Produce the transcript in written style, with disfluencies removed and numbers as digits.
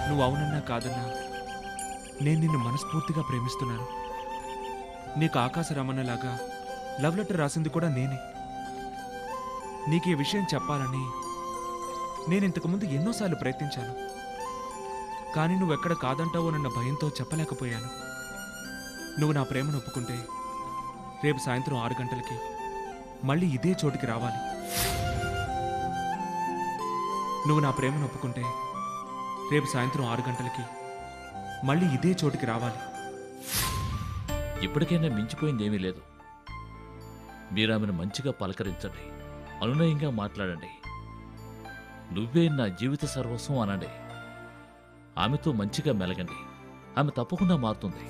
నువ్వు అవునన్నా కాదన్నా నేను నిన్ను మనస్ఫూర్తిగా ప్రేమిస్తున్నాను. నీకు ఆకాశ రమణలాగా లవ్ లెటర్ రాసింది కూడా నేనే. నీకు ఈ విషయం చెప్పాలని నేను ఇంతకుముందు ఎన్నోసార్లు ప్రయత్నించాను. కానీ నువ్వెక్కడ కాదంటావోనన్న భయంతో చెప్పలేకపోయాను. నువ్వు నా ప్రేమను ఒప్పుకుంటే రేపు సాయంత్రం 6 గంటలకి మళ్ళీ ఇదే చోటికి రావాలి. నువ్వు నా ప్రేమను ఒప్పుకుంటే రేపు సాయంత్రం 6 గంటలకి మళ్ళీ ఇదే చోటికి రావాలి. ఇప్పటికైనా మించిపోయిందేమీ లేదు. మీరు ఆమెను మంచిగా పలకరించండి, అనునయంగా మాట్లాడండి. నువ్వే నా జీవిత సర్వస్వం అనండి. ఆమెతో మంచిగా మెలగండి. ఆమె తప్పకుండా మారుతుంది.